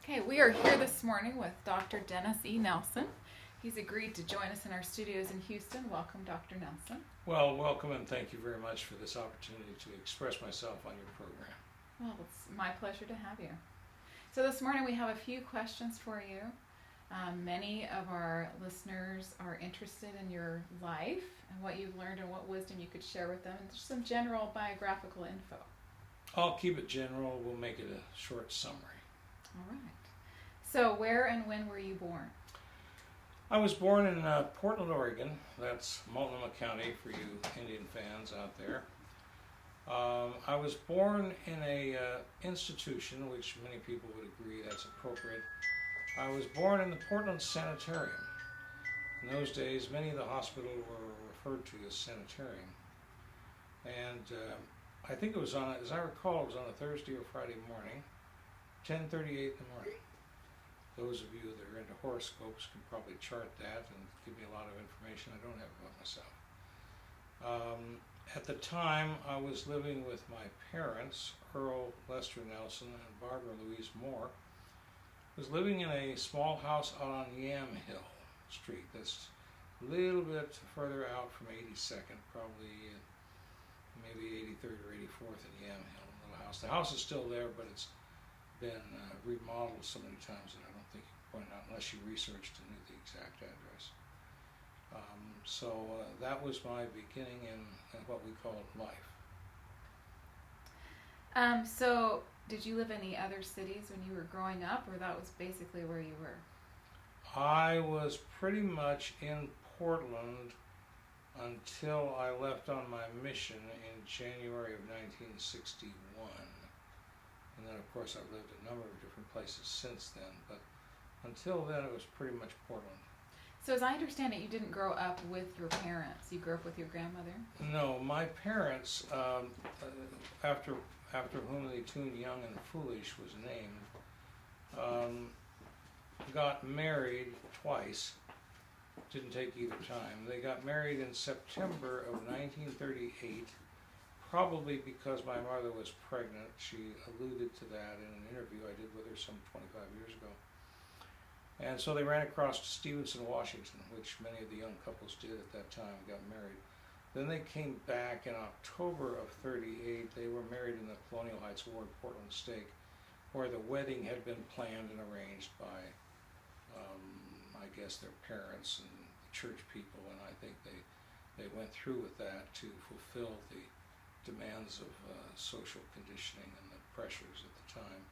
Okay, we are here this morning with Dr. Dennis E. Nelson. He's agreed to join us in our studios in Houston. Welcome, Dr. Nelson. Well, welcome and thank you very much for this opportunity to express myself on your program. Well, it's my pleasure to have you. So this morning we have a few questions for you. Many of our listeners are interested in your life and what you've learned and what wisdom you could share with them, and just some general biographical info. I'll keep it general. We'll make it a short summary. All right. So where and when were you born? I was born in Portland, Oregon. That's Multnomah County for you Indian fans out there. I was born in a institution, which many people would agree that's appropriate. I was born in the Portland Sanitarium. In those days, many of the hospitals were referred to as sanitarium. And I think it was on, as I recall, it was on a Thursday or Friday morning, 10:38 in the morning. Those of you that are into horoscopes can probably chart that and give me a lot of information I don't have about myself. At the time, I was living with my parents, Earl Lester Nelson and Barbara Louise Moore. I was living in a small house out on Yam Hill Street. That's a little bit further out from 82nd, probably maybe 83rd or 84th in Yam Hill, a little house. The house is still there, but it's been remodeled so many times that I don't think you can point out unless you researched and knew the exact address. So that was my beginning in what we call life. So did you live in any other cities when you were growing up, or that was basically where you were? I was pretty much in Portland until I left on my mission in January of 1961. And then, of course, I've lived a number of different places since then, but until then, it was pretty much Portland. So as I understand it, you didn't grow up with your parents. You grew up with your grandmother? No, my parents, after whom the tune Young and Foolish was named, got married twice. Didn't take either time. They got married in September of 1938. Probably because my mother was pregnant. She alluded to that in an interview I did with her some 25 years ago. And so they ran across to Stevenson, Washington, which many of the young couples did at that time, got married. Then they came back in October of 38. They were married in the Colonial Heights Ward, Portland Stake, where the wedding had been planned and arranged by, I guess, their parents and the church people, and I think they went through with that to fulfill the demands of social conditioning and the pressures at the time.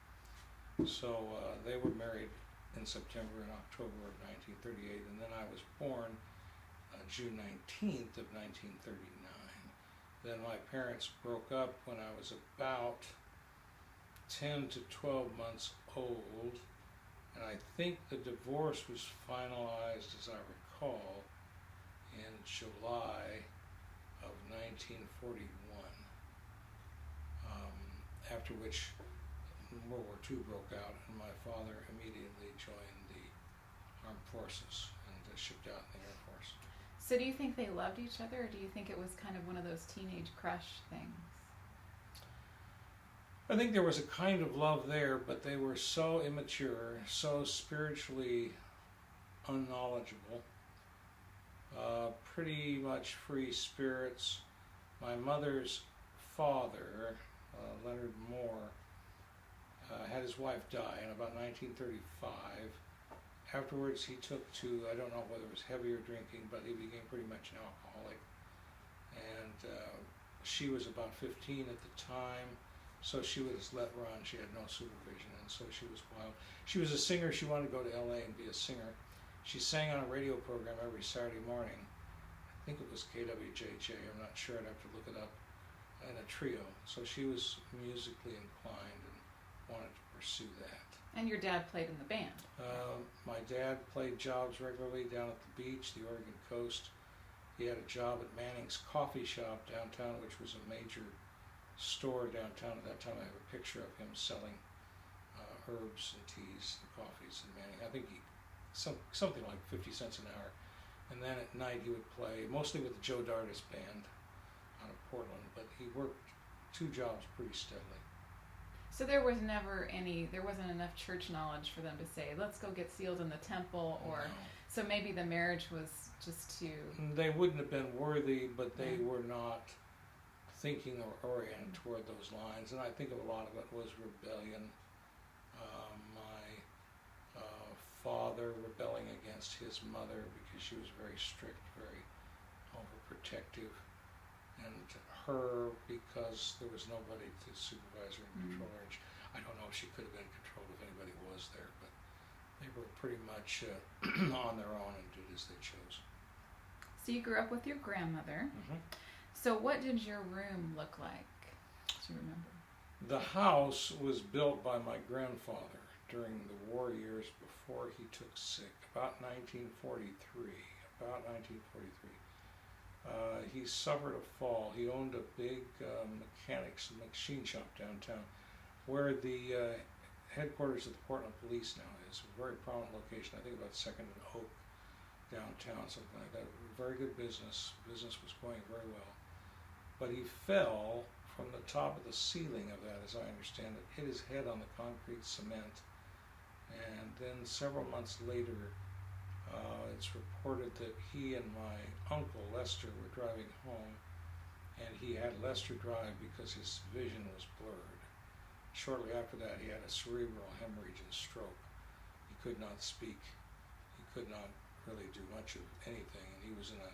So they were married in September and October of 1938, and then I was born June 19th of 1939. Then my parents broke up when I was about 10 to 12 months old, and I think the divorce was finalized, as I recall, in July of 1941. After which World War II broke out, and my father immediately joined the armed forces and shipped out in the Air Force. So do you think they loved each other, or do you think it was kind of one of those teenage crush things? I think there was a kind of love there, but they were so immature, so spiritually unknowledgeable, pretty much free spirits. My mother's father, Leonard Moore, had his wife die in about 1935. Afterwards, he took to, I don't know whether it was heavier drinking, but he became pretty much an alcoholic. And she was about 15 at the time, so she was let run. She had no supervision, and so she was wild. She was a singer. She wanted to go to LA and be a singer. She sang on a radio program every Saturday morning. I think it was KWJJ, I'm not sure, I'd have to look it up, in a trio. So she was musically inclined and wanted to pursue that. And your dad played in the band? My dad played jobs regularly down at the beach, the Oregon coast. He had a job at Manning's Coffee Shop downtown, which was a major store downtown. At that time, I have a picture of him selling herbs and teas and coffees in Manning. I think something like 50 cents an hour. And then at night he would play, mostly with the Joe Dardis band out of Portland, but he worked two jobs pretty steadily. So there wasn't enough church knowledge for them to say, let's go get sealed in the temple, or No. so maybe the marriage was just too. They wouldn't have been worthy, but they Yeah. were not thinking or oriented toward those lines. And I think a lot of it was rebellion. My father rebelling against his mother because she was very strict, very overprotective, and her because there was nobody to supervise her and control her. And I don't know if she could have been controlled if anybody was there, but they were pretty much on their own and did as they chose. So you grew up with your grandmother. Mm-hmm. So what did your room look like? Do you remember? The house was built by my grandfather during the war years before he took sick, about 1943. He suffered a fall. He owned a big mechanics machine shop downtown where the headquarters of the Portland Police now is. A very prominent location, I think about 2nd and Oak downtown, something like that. Very good business. Business was going very well. But he fell from the top of the ceiling of that, as I understand it, hit his head on the concrete cement, and then several months later, it's reported that he and my uncle Lester were driving home, and he had Lester drive because his vision was blurred. Shortly after that, he had a cerebral hemorrhage and stroke. He could not speak. He could not really do much of anything, and he was in a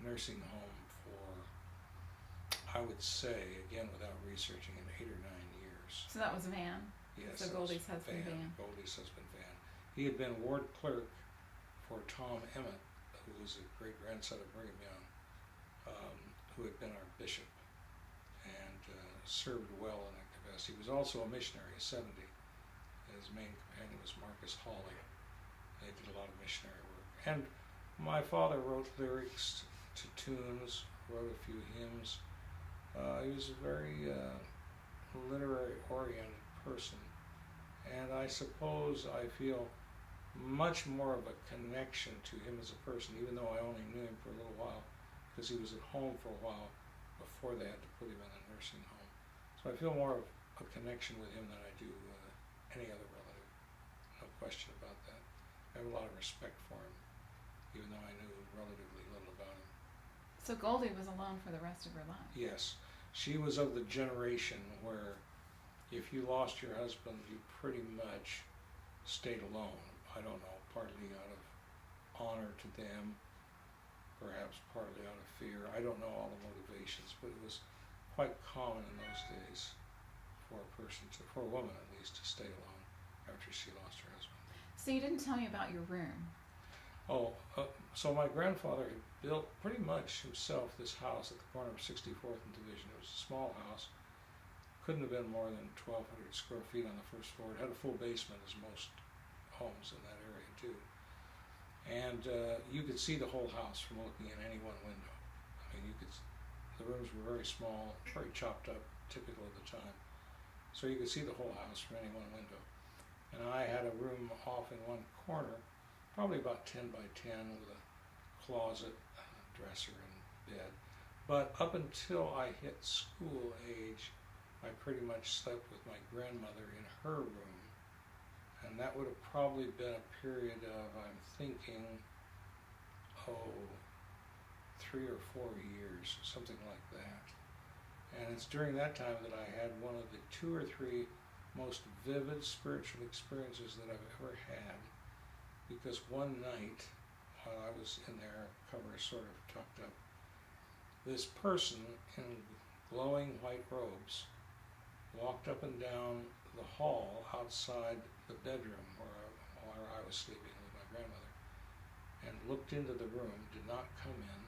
nursing home for, I would say, again without researching, in 8 or 9 years. So that was Van. Yes, So Goldie's husband, Van. Goldie's husband, Van. He had been ward clerk for Tom Emmett, who was a great-grandson of Brigham Young, who had been our bishop, and served well in that capacity. He was also a missionary, a 70. His main companion was Marcus Hawley. They did a lot of missionary work. And my father wrote lyrics to tunes, wrote a few hymns. He was a very literary-oriented person. And I suppose I feel much more of a connection to him as a person, even though I only knew him for a little while, because he was at home for a while before they had to put him in a nursing home. So I feel more of a connection with him than I do any other relative. No question about that. I have a lot of respect for him, even though I knew relatively little about him. So Goldie was alone for the rest of her life. Yes, she was of the generation where if you lost your husband, you pretty much stayed alone. I don't know, partly out of honor to them, perhaps partly out of fear. I don't know all the motivations, but it was quite common in those days for a woman at least, to stay alone after she lost her husband. So you didn't tell me about your room. So my grandfather had built pretty much himself this house at the corner of 64th and Division. It was a small house. Couldn't have been more than 1,200 square feet on the first floor. It had a full basement, as most homes in that area do. And you could see the whole house from looking in any one window. I mean, the rooms were very small, very chopped up, typical of the time. So you could see the whole house from any one window. And I had a room off in one corner, probably about 10 by 10, with a closet, dresser, and bed. But up until I hit school age, I pretty much slept with my grandmother in her room. And that would have probably been a period of, I'm thinking, 3 or 4 years, something like that. And it's during that time that I had one of the 2 or 3 most vivid spiritual experiences that I've ever had. Because one night, while I was in there, cover sort of tucked up, this person in glowing white robes walked up and down the hall outside the bedroom where I was sleeping with my grandmother, and looked into the room, did not come in,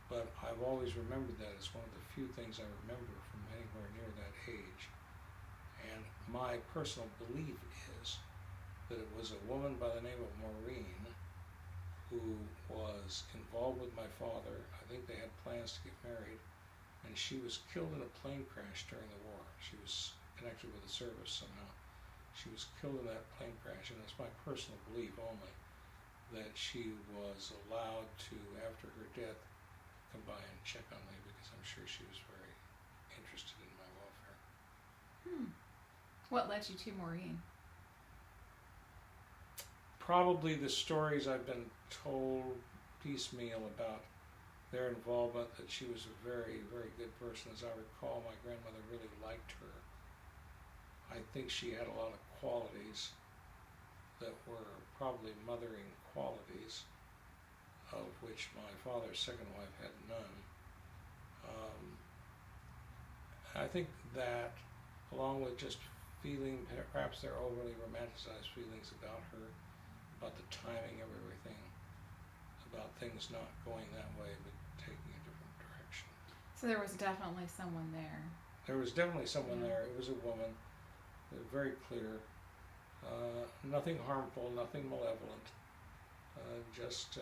but I've always remembered that as one of the few things I remember from anywhere near that age. And my personal belief is that it was a woman by the name of Maureen who was involved with my father. I think they had plans to get married, and she was killed in a plane crash during the war. She was connected with the service somehow. She was killed in that plane crash, and it's my personal belief only that she was allowed to, after her death, come by and check on me, because I'm sure she was very interested in my welfare. What led you to Maureen? Probably the stories I've been told piecemeal about their involvement, that she was a very, very good person. As I recall, my grandmother really liked her. I think she had a lot of qualities that were probably mothering qualities, of which my father's second wife had none. I think that, along with just feeling, perhaps their overly romanticized feelings about her, about the timing of everything, about things not going that way but taking a different direction. So there was definitely someone there. There was definitely someone there. It was a woman. It was very clear. Nothing harmful, nothing malevolent. Just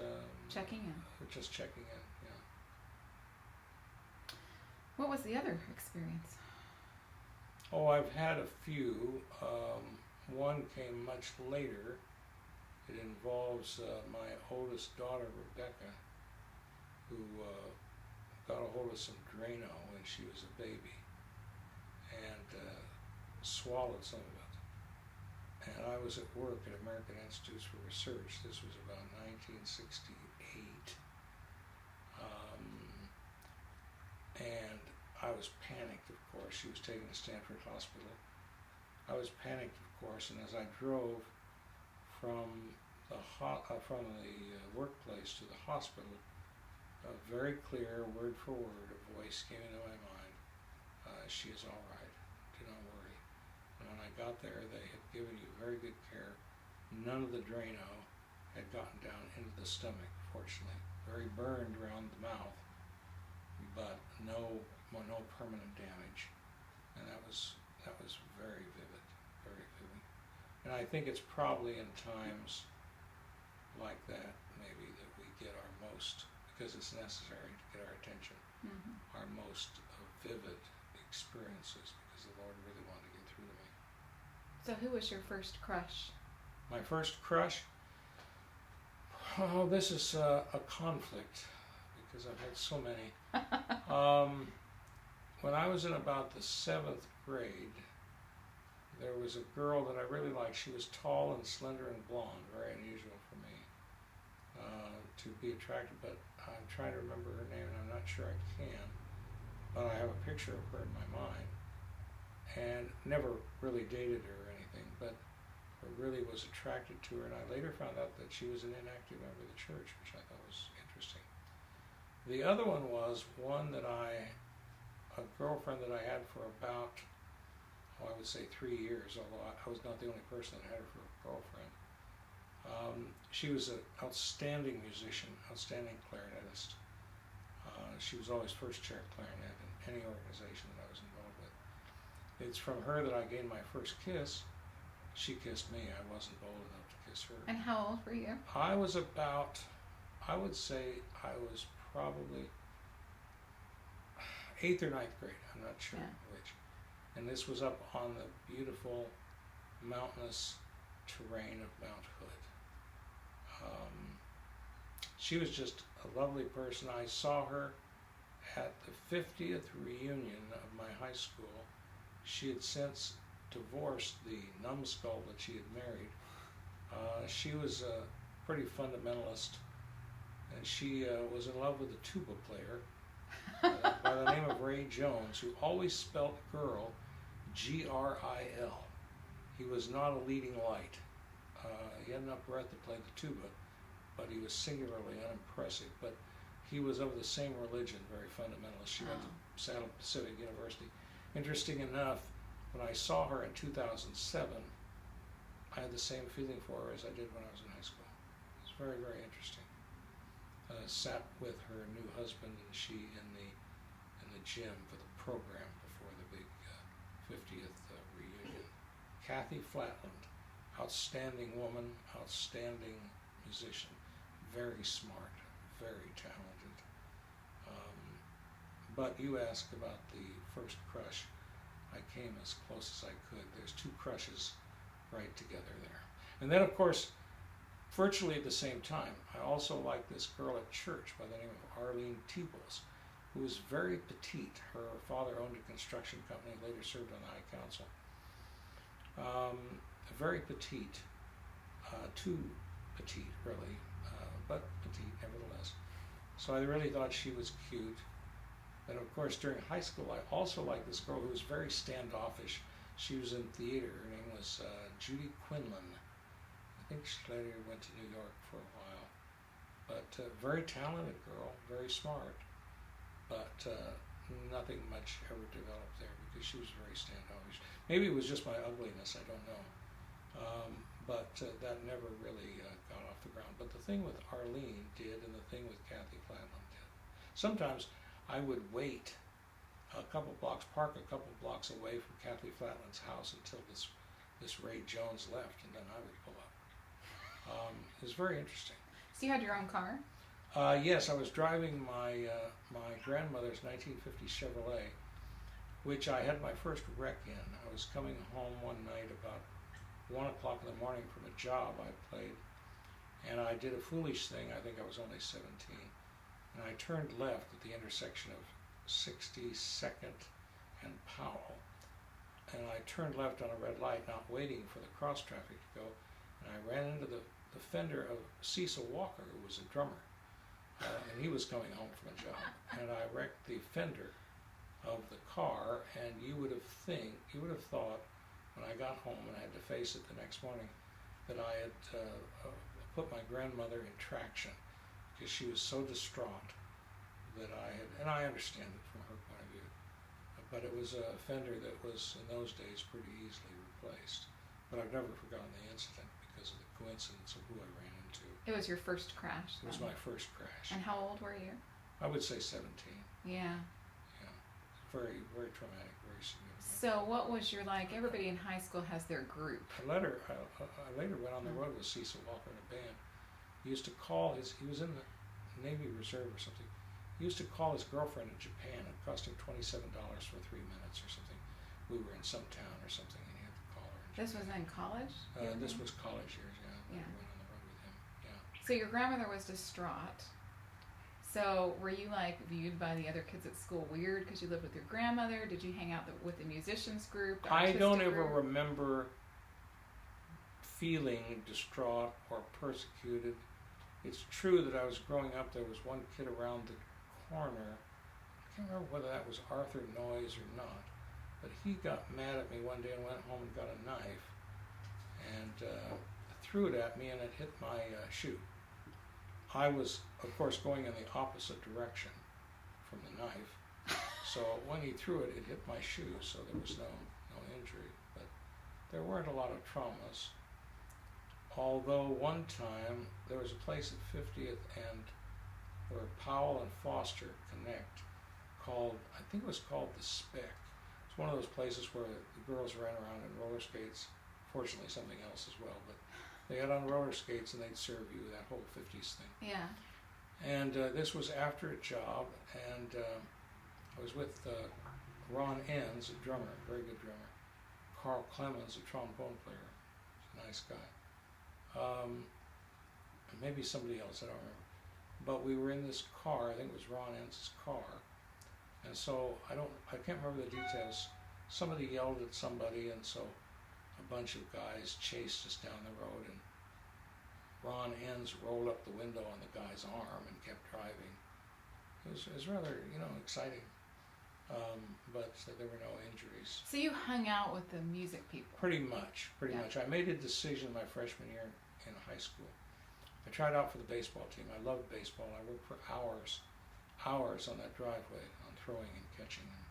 checking in. Just checking in. Yeah. What was the other experience? Oh, I've had a few. One came much later. It involves my oldest daughter, Rebecca, who got a hold of some Drano when she was a baby and swallowed some of it. And I was at work at American Institutes for Research. This was about 1968. And I was panicked, of course. She was taken to Stanford Hospital. I was panicked, of course, and as I drove from the workplace to the hospital, a very clear, word for word, a voice came into my mind. She is all right. Do not worry. And when I got there, they had given you very good care. None of the Drano had gotten down into the stomach, fortunately. Very burned around the mouth, but no permanent damage. And that was very vivid, very vivid. And I think it's probably in times like that, maybe, that we get our most, because it's necessary to get our attention, our most vivid experiences, because the Lord really wanted to get through to me. So who was your first crush? My first crush? Oh, this is a conflict, because I've had so many. When I was in about the 7th grade, there was a girl that I really liked. She was tall and slender and blonde, very unusual for me to be attracted, but I'm trying to remember her name and I'm not sure I can, but I have a picture of her in my mind, and never really dated her or anything, but really was attracted to her, and I later found out that she was an inactive member of the church, which I thought was interesting. The other one was a girlfriend that I had for about, I would say 3 years, although I was not the only person that had her for a girlfriend. She was an outstanding musician, outstanding clarinetist. She was always first chair clarinet in any organization that I was involved with. It's from her that I gained my first kiss. She kissed me. I wasn't bold enough to kiss her. And how old were you? I was about, I would say I was probably 8th or 9th grade. I'm not sure which. And this was up on the beautiful mountainous terrain of Mount Hood. She was just a lovely person. I saw her at the 50th reunion of my high school. She had since divorced the numbskull that she had married. She was a pretty fundamentalist, and she was in love with a tuba player by the name of Ray Jones, who always spelt girl Gril. He was not a leading light. He had enough breath to play the tuba, but he was singularly unimpressive. But he was of the same religion, very fundamentalist. She went to Saddle Pacific University. Interesting enough, when I saw her in 2007, I had the same feeling for her as I did when I was in high school. It was very, very interesting. Sat with her new husband and she in the gym for the program before the big 50th reunion. Kathy Flatland, outstanding woman, outstanding musician, very smart, very talented. But you asked about the first crush. I came as close as I could. There's 2 crushes right together there. And then, of course, virtually at the same time, I also liked this girl at church by the name of Arlene Teebles, who was very petite. Her father owned a construction company, later served on the High Council. very petite, too petite really, but petite nevertheless. So I really thought she was cute. And of course during high school I also liked this girl who was very standoffish. She was in theater. Her name was Judy Quinlan. I think she later went to New York for a while. But very talented girl, very smart. But nothing much ever developed there because she was very standoffish. Maybe it was just my ugliness, I don't know. But that never really got off the ground. But the thing with Arlene did, and the thing with Kathy Flatland did. Sometimes I would wait a couple blocks, park a couple blocks away from Kathy Flatland's house until this Ray Jones left, and then I would pull up. It was very interesting. So you had your own car? Yes, I was driving my grandmother's 1950 Chevrolet, which I had my first wreck in. I was coming home one night about 1 o'clock in the morning from a job I played, and I did a foolish thing. I think I was only 17, and I turned left at the intersection of 62nd and Powell, and I turned left on a red light, not waiting for the cross traffic to go, and I ran into the fender of Cecil Walker, who was a drummer, and he was coming home from a job, and I wrecked the fender of the car, and you would have thought when I got home and I had to face it the next morning that I had put my grandmother in traction because she was so distraught that and I understand it from her point of view, but it was a fender that was in those days pretty easily replaced. But I've never forgotten the incident because of the coincidence of who I ran into. It was your first crash? It was my first crash. And how old were you? I would say 17. Yeah. Yeah. Very, very traumatic, very significant. So what was your, like, everybody in high school has their group. I later went on the road with Cecil Walker in a band. He used to call he was in the Navy Reserve or something. He used to call his girlfriend in Japan. It cost him $27 for 3 minutes or something. We were in some town or something, and he had to call her in Japan. This was in college? This was college years, yeah. Yeah. I went on the road with him, yeah. So your grandmother was distraught. So were you, like, viewed by the other kids at school weird because you lived with your grandmother? Did you hang out with the musicians group? I don't ever remember feeling distraught or persecuted. It's true that I was growing up, there was one kid around the corner, I can't remember whether that was Arthur Noyes or not, but he got mad at me one day and went home and got a knife and threw it at me, and it hit my shoe. I was, of course, going in the opposite direction from the knife, so when he threw it, it hit my shoe, so there was no injury, but there weren't a lot of traumas. Although one time there was a place at 50th and where Powell and Foster connect called, I think it was called the Spec. It's one of those places where the girls ran around in roller skates, fortunately something else as well, but they got on roller skates and they'd serve you, that whole 50s thing. Yeah. And this was after a job, and I was with Ron Enns, a drummer, a very good drummer, Carl Clemens, a trombone player, he's a nice guy. And maybe somebody else, I don't remember. But we were in this car, I think it was Ron Enns' car, and so I can't remember the details. Somebody yelled at somebody, and so a bunch of guys chased us down the road, and Ron Enns rolled up the window on the guy's arm and kept driving. It was rather, exciting, but there were no injuries. So you hung out with the music people? Pretty much. I made a decision my freshman year in high school. I tried out for the baseball team. I loved baseball. I worked for hours on that driveway, on throwing and catching and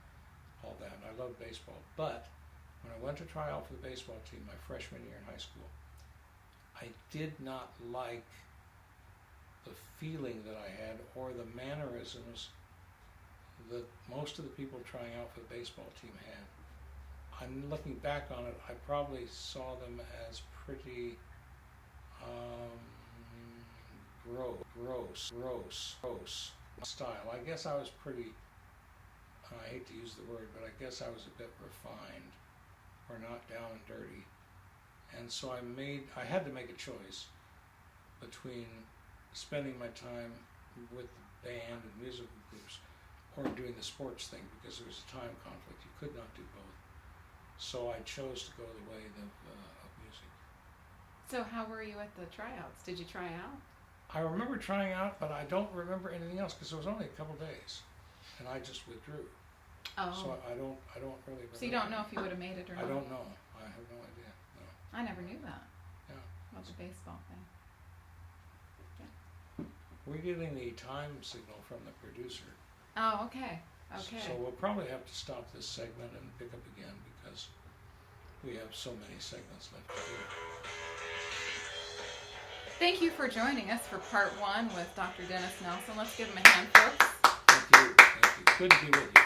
all that, and I loved baseball. But when I went to try out for the baseball team my freshman year in high school, I did not like the feeling that I had or the mannerisms that most of the people trying out for the baseball team had. I'm looking back on it, I probably saw them as pretty gross style. I guess I was pretty, I hate to use the word, but I guess I was a bit refined or not down and dirty. And so I had to make a choice between spending my time with the band and musical groups or doing the sports thing, because there was a time conflict. You could not do both. So I chose to go the way of music. So how were you at the tryouts? Did you try out? I remember trying out, but I don't remember anything else because it was only a couple days, and I just withdrew. Oh. So I don't really remember. So you don't know if you would have made it or not? I don't know. I have no idea. No. I never knew that. Yeah. About the baseball thing. We're getting the time signal from the producer. Oh, okay. Okay. So we'll probably have to stop this segment and pick up again because we have so many segments left to do. Thank you for joining us for part 1 with Dr. Dennis Nelson. Let's give him a hand, folks. Thank you. Thank you. Good to be with you.